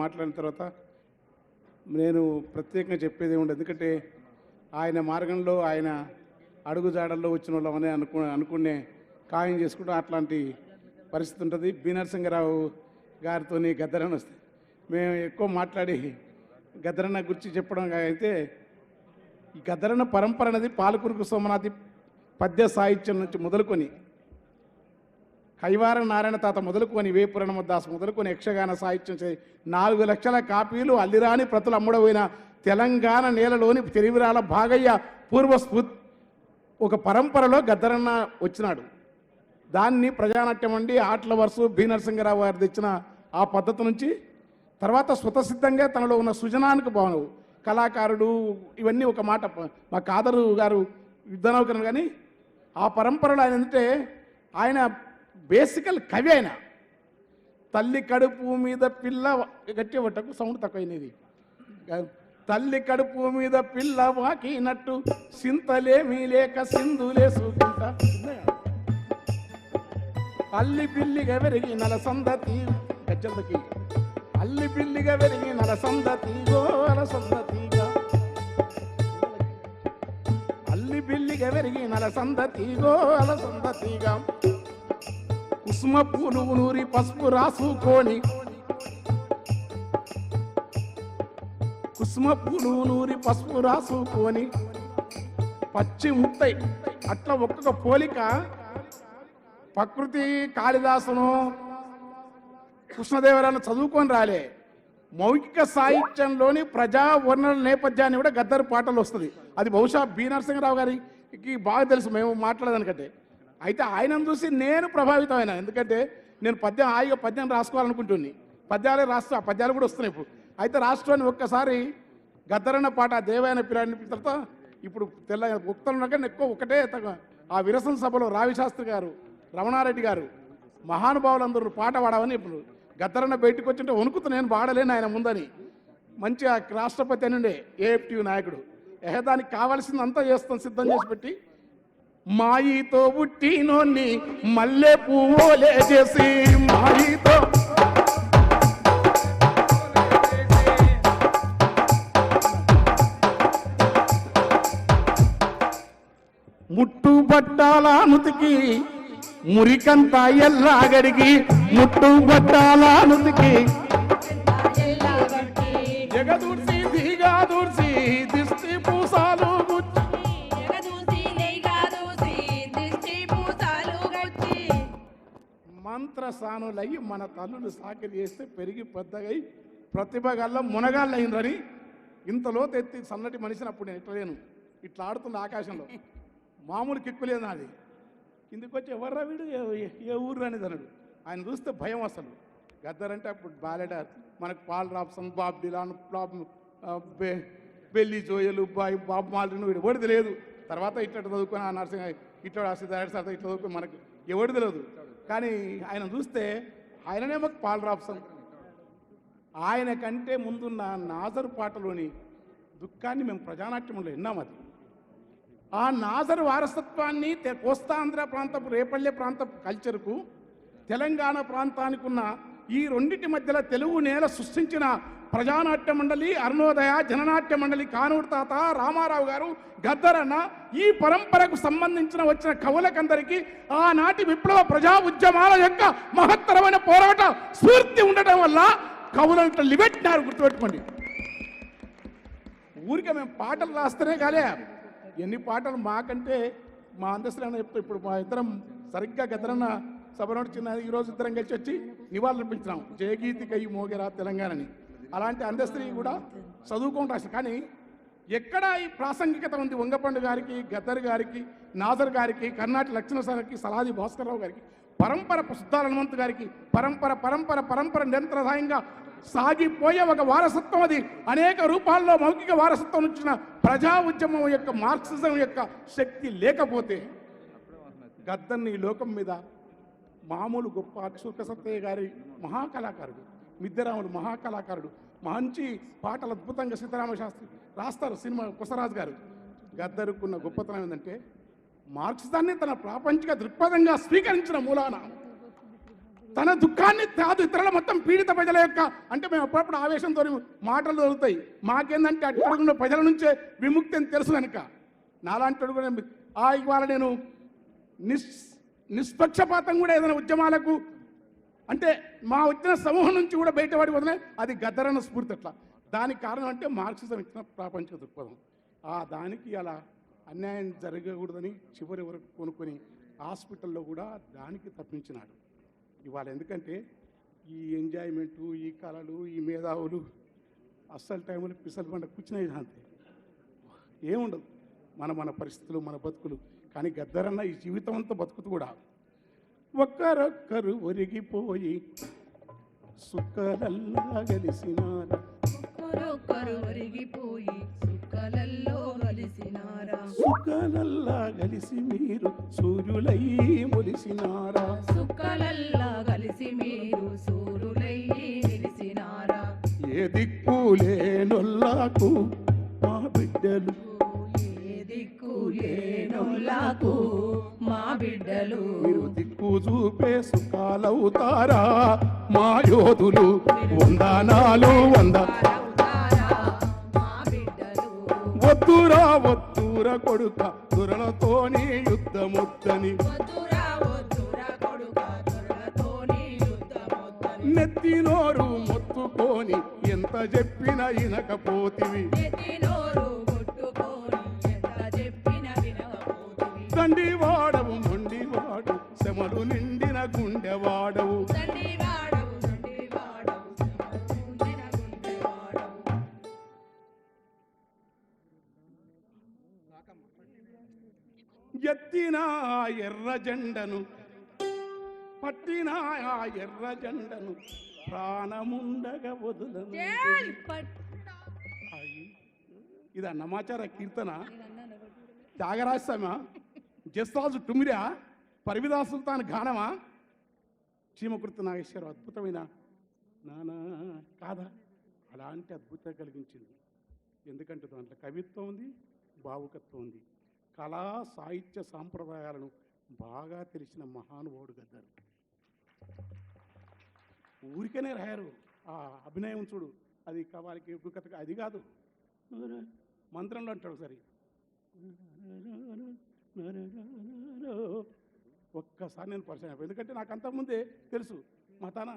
మాట్లాడిన తర్వాత నేను ప్రత్యేకంగా చెప్పేది ఉండదు. ఎందుకంటే ఆయన మార్గంలో ఆయన అడుగుజాడల్లో వచ్చిన వాళ్ళమని అనుకునే ఖాయం చేసుకుంటూ అట్లాంటి పరిస్థితి ఉంటుంది. బి నరసింహరావు గారితో గద్దరన్న వస్తే మేము ఎక్కువ మాట్లాడి గద్దరన్న గురించి చెప్పడం అయితే ఈ గద్దరన్న పరంపర అనేది పాలకురుకు సోమనాథి పద్య సాహిత్యం నుంచి మొదలుకొని కైవార నారాయణ తాత మొదలుకొని వేపురణమదాస్ మొదలుకొని యక్షగాన సాహిత్యం 4 లక్షల కాపీలు అల్లిరాని ప్రతులు అమ్ముడపోయిన తెలంగాణ నేలలోని తెలివిరాల భాగయ్య పూర్వస్ఫూర్తి ఒక పరంపరలో గద్దరన్న వచ్చినాడు. దాన్ని ప్రజానాట్యం అండి ఆటల వరుస బి నరసింహరావు గారు తెచ్చిన ఆ పద్ధతి నుంచి తర్వాత స్వతసిద్ధంగా తనలో ఉన్న సృజనానికి భావన కళాకారుడు ఇవన్నీ ఒక మాట మా కాదరు గారు యుద్ధనౌకరణ. కానీ ఆ పరంపరలో ఆయన ఏంటంటే ఆయన బేసికల్ కవి. ఆయన తల్లి కడుపు మీద పిల్ల గట్టి పట్టకు సౌండ్ తక్కువైనది. తల్లి కడుపు మీద పిల్ల వాకినట్టు సింతలేమీ లేక సింధులే చూకుంటా అల్లి పిల్లిగా వెరిగి నలసందతి గజ్జలకి అల్లి పిల్లిగా వెరిగి నలసందతిగో అలసందతిగా అల్లి పిల్లిగా వెరిగి నలసందతిగో అలసందతిగా కుసుమ పూలు నూరి పసుపు రాసుకొని కుసుమ పూలు నూరి పసుపు రాసుకొని పచ్చి ముత్తై అట్లా ఒక్కొక్క పోలిక ప్రకృతి కాళిదాసును కృష్ణదేవరాయలు చదువుకొని రాలే. మౌఖిక సాహిత్యంలోని ప్రజా వర్ణన నేపథ్యాన్ని కూడా గద్దరు పాటలు వస్తుంది. అది బహుశా బి నరసింహరావు గారికి బాగా తెలుసు మేము మాట్లాడదానికంటే. అయితే ఆయనను చూసి నేను ప్రభావితం అయినా. ఎందుకంటే నేను హాయిగా పద్యం రాసుకోవాలనుకుంటుంది. పద్యాలే రాస్తా, ఆ పద్యాలు కూడా వస్తున్నాయి ఇప్పుడు. అయితే రాష్ట్రాన్ని ఒక్కసారి గద్దరన్న పాట దేవైన పిల్లని తర్వాత ఇప్పుడు ఉక్తలు ఉన్నాక ఎక్కువ ఒకటే ఆ విరసన సభలో రావిశాస్త్రి గారు రమణారెడ్డి గారు మహానుభావులందరూ పాట పాడవని ఇప్పుడు గద్దరన్న బయటకు వచ్చింటే వణుకుతూ నేను పాడలేను ఆయన ముందని. మంచిగా రాష్ట్రపతి అని ఉండే ఏఎఫ్టీ నాయకుడు దానికి కావాల్సిందంతా చేస్తాం సిద్ధం చేసి పెట్టి మాయితో పుట్టినోన్ని మల్లె పువ్వులే చేసి మాయితో ముట్టు బట్టాల నుతికి మురికంతా ఎల్లాగడికి ముట్టు బట్టాల నుతికి జగదూర్సి దిగాదూర్సి దిష్టి పూసాలు మంత్రసానులయ్యి మన తల్లులు సాకిరి చేస్తే పెరిగి పెద్దగై ప్రతిభ గల్ల మునగాళ్ళు అయినరని ఇంతలో తెత్తి సన్నటి మనిషిని అప్పుడు నేను ఇట్లా లేను, ఇట్లా ఆడుతున్న ఆకాశంలో మామూలు కిక్కులేదు నాది. కిందికి వచ్చి ఎవర్రా వీడు ఏ ఊరు అనేది అన్నాడు. ఆయన చూస్తే భయం అసలు. గద్దరంటే అప్పుడు బాలెడ మనకు పాల్ రాప్సన్ బాబ్ డిలాన్ బెల్లి జోయలు బాబు మాల్రిను వీడు ఎవడు తెలియదు. తర్వాత ఇట్లా చదువుకొని ఆ నర్సింగ్ ఇట్లా ఇట్లా చదువుకొని మనకు ఎవడు తెలియదు. కానీ ఆయన చూస్తే ఆయననే మాకు పాల్ రాప్సన్. ఆయన కంటే ముందున్న నాజరు పాటలోని దుఃఖాన్ని మేము ప్రజానాట్యంలో విన్నాం. అది ఆ నాజరు వారసత్వాన్ని కోస్తాంధ్ర ప్రాంతపు రేపల్లె ప్రాంతపు కల్చర్కు తెలంగాణ ప్రాంతానికి ఉన్న ఈ రెండింటి మధ్యలో తెలుగు నేల సృష్టించిన ప్రజానాట్య మండలి అరుణోదయ జననాట్య మండలి కానూరు తాత రామారావు గారు గద్దరన్న ఈ పరంపరకు సంబంధించిన వచ్చిన కవులకందరికీ ఆనాటి విప్లవ ప్రజా ఉద్యమాల యొక్క మహత్తరమైన పోరాట స్ఫూర్తి ఉండటం వల్ల కవులంతా లిబెట్టినారు. గుర్తుపెట్టుకోండి. ఊరికే మేము పాటలు రాస్తేనే కాలే ఎన్ని పాటలు మాకంటే మా అందస్తులైనా చెప్తా. ఇప్పుడు మా ఇద్దరం సరిగ్గా గద్దరన్న సభలో చిన్న ఈరోజు ఇద్దరం కలిసి వచ్చి నివాళులర్పించినాం. జయగీతి కై మోగేరా తెలంగాణని. అలాంటి అందస్త్రీ కూడా చదువుకొని రాశారు. కానీ ఎక్కడ ఈ ప్రాసంగికత ఉంది? వంగపండు గారికి, గద్దర్ గారికి, నాజర్ గారికి, కర్ణాటి లక్ష్మణ సార్కి, సలాది భాస్కర్రావు గారికి, పరంపర సుద్దాల హనుమంతు గారికి పరంపర పరంపర పరంపర నిరంతరదాయంగా సాగిపోయే ఒక వారసత్వం. అది అనేక రూపాల్లో మౌఖిక వారసత్వం వచ్చిన ప్రజా ఉద్యమం యొక్క మార్క్సిజం యొక్క శక్తి లేకపోతే గద్దర్ని ఈ లోకం మీద మామూలు గొప్ప అక్షుక సత్తయ్య గారి మహాకళాకారుడు, మిద్దెరాములు మహాకళాకారుడు, మంచి పాటలు అద్భుతంగా సీతారామశాస్త్రి రాస్తారు. సినిమా కొసరాజు గారు. గద్దరుకున్న గొప్పతనం ఏంటంటే మార్క్సిజాన్ని తన ప్రాపంచిక దృక్పథంగా స్వీకరించిన మూలాన తన దుఃఖాన్ని కాదు ఇతరుల మొత్తం పీడిత ప్రజల యొక్క అంటే మేము అప్పుడప్పుడు ఆవేశంతో మాటలు దొరుకుతాయి. మాకేందంటే అక్కడ ప్రజల నుంచే విముక్తి అని తెలుసు కనుక నాలాంటి కూడా ఇవాళ నేను నిష్పక్షపాతం కూడా ఏదైనా ఉద్యమాలకు అంటే మా వచ్చిన సమూహం నుంచి కూడా బయటపడి వదిలే అది గద్దరన్న స్ఫూర్తి. అట్లా దానికి కారణం అంటే మార్క్సిజం ఇచ్చిన ప్రాపంచిక దృక్పథం. దానికి అలా అన్యాయం జరగకూడదని చివరి వరకు కొనుక్కొని హాస్పిటల్లో కూడా దానికి తప్పించినాడు. ఇవాళ ఎందుకంటే ఈ ఎంజాయ్మెంటు ఈ కళలు ఈ మేధావులు అస్సలు టైంలో పిసలు పంట కూర్చున్నాయి అంతే ఏముండదు. మన పరిస్థితులు మన బతుకులు. కానీ గద్దరన్న ఈ జీవితం అంతా బతుకుతూ కూడా ఒక్కరొక్కరు ఒరిగిపోయి సుక్కలల్లా గలిసినారా సుక్కలల్లా కలిసి మీరు సూర్యులై మొలిసినారా ఏ దిక్కు లేనొల్లాకు మా బిడ్డలు మీరు దిక్కు చూపే సుఖాలవుతారా మా యోధులు వందనాలు వద్దురా వద్దురా కొడుక దురలతోని యుద్ధముద్దని నెత్తినోరు మొత్తుకొని ఎంత చెప్పినా ఇనకపోతివి దండివాడవు మొండివాడు శమలు నిండిన గుండెవాడవు ఎత్తిన ఎర్ర జెండను పట్టిన ఎర్ర జెండను ప్రాణముండగా వదులను. ఇది అన్నమాచార కీర్తన త్యాగరాజస్వామా జస్రాజు టుమిరా పరివిదా సుల్తాన్ గానమా చీమకుర్తి నాగేశ్వరరావు అద్భుతమైన నానా కాదా అలాంటి అద్భుతం కలిగించింది. ఎందుకంటే దాంట్లో కవిత్వం ఉంది, భావుకత్వం ఉంది, కళా సాహిత్య సాంప్రదాయాలను బాగా తెలిసిన మహానుభావుడు గద్దరు. ఊరికనే రాయారు. ఆ అభినయం చూడు, అది కవాలికి కథ అది కాదు, మంత్రంలో అంటాడు సరే ఒక్కసారి నేను పరిచయం అయిపోయి. ఎందుకంటే నాకు అంతకుముందే తెలుసు మా తాన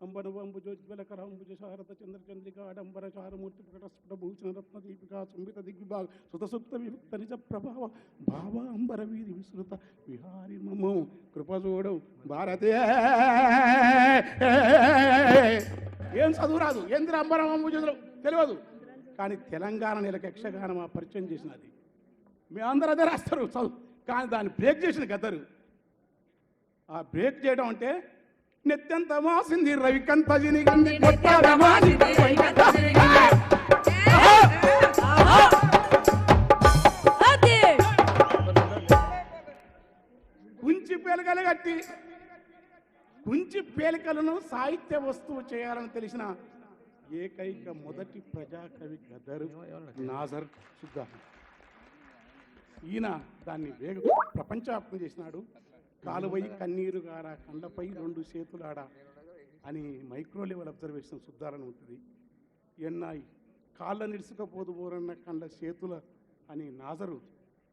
అంబనుబంబు జ్యోజ్వలకరంబుజ శారద చంద్రచంద్రిక ఆడంబర చారుమూర్తి ప్రకటస్ఫుట భూషణ రత్న దీపిక చుంబిత దిగ్విభాగ సుతసుప్త విముక్త నిజ ప్రభావ భావ అంబర వీధి విస్తృత విహారి మమ్ము కృపజోడు భారతే. ఏం చదువు రాదు, ఏంద్ర అంబరం అంబు తెలియదు. కానీ తెలంగాణ నెలకు యక్షగానం పరిచయం చేసినది. మీ అందరూ అదే రాస్తారు చదువు, కానీ దాన్ని బ్రేక్ చేసిన గద్దరు. ఆ బ్రేక్ చేయడం అంటే నెత్తంత మాసింది రవికంత కుంచి పేలికలు కట్టి కుంచి పేలికలను సాహిత్య వస్తువు చేయాలని తెలిసిన ఏకైక మొదటి ప్రజాకవి గద్దరు నాజర్ సుద్దార్. ఈయన దాన్ని ప్రపంచవ్యాప్తం చేసినాడు. కాలువై కన్నీరు గార కండ్లపై రెండు చేతులాడ అని మైక్రో లెవెల్ అబ్జర్వేషన్ శుద్ధాలని ఉంటుంది. ఎన్నాయి కాళ్ళ నిలుసుకపోదు బోరన్న కండ్ల చేతుల అని నాజరు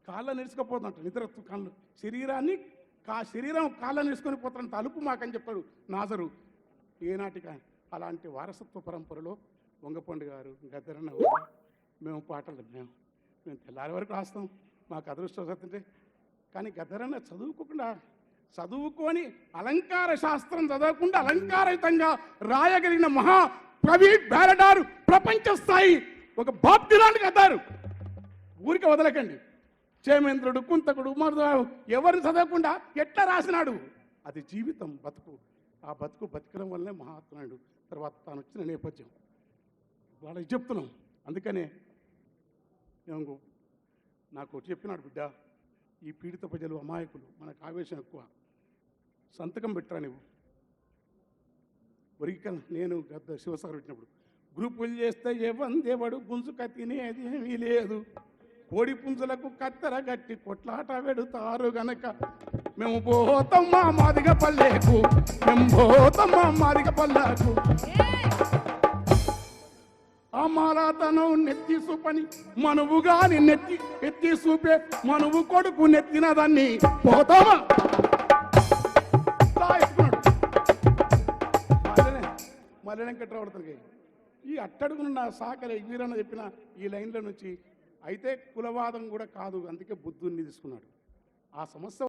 కాళ్ళ నిలుసుకపోతుంట నిద్ర కళ్ళు శరీరాన్ని శరీరం కాళ్ళ నిలుసుకొని పోతారంట అలుపు మాకని చెప్పాడు నాజరు. ఏనాటికి అలాంటి వారసత్వ పరంపరలో వంగపండు గారు గద్దరన్న మేము పాటలు మేము తెల్లారి వరకు రాస్తాం, మాకు అదృష్టం. కానీ గద్దరన్న చదువుకొని అలంకార శాస్త్రం చదవకుండా అలంకారయుతంగా రాయగలిగిన మహా కవి బేరడారు, ప్రపంచ స్థాయి ఒక బాప్తిలాంటి గద్దారు. ఊరికి వదలకండి. చేమేంద్రుడు, కుంతకుడు, ఎవరిని చదవకుండా ఎట్లా రాసినాడు. అది జీవితం, బతుకు. ఆ బతికడం వల్లనే మహాత్ముడు. తర్వాత తాను వచ్చిన నేపథ్యం వాళ్ళకి చెప్తున్నాం. అందుకనే నాకు చెప్పినాడు, బిడ్డ ఈ పీడిత ప్రజలు అమాయకులు, మనకు ఆవేశం ఎక్కువ, సంతకం పెట్టరా నువ్వు. ఒరికల్ నేను గద్ద శివసాగర్ పెట్టినప్పుడు గ్రూపులు చేస్తే దేవడు గుంజుక తినేది ఏమీ లేదు, కోడి పుంజులకు కత్తెర గట్టి కొట్లాట పెడతారు గనక మేము పోతమ్మా మాదిగ పల్లెకు, మేము పోతమ్మా మాదిగ పల్లెకు. అమరాతనం నెత్తి చూపని మనువు గాని ఎత్తి చూపే మనువు కొడుకు నెత్తిన దాన్ని పోతామా మల్లె వెంకట్రావుడికి ఈ అట్టడుగున్న సాకలే వీరన్న చెప్పిన ఈ లైన్ల నుంచి అయితే కులవాదం కూడా కాదు, అందుకే బుద్ధుని తీసుకున్నాడు. ఆ సమస్య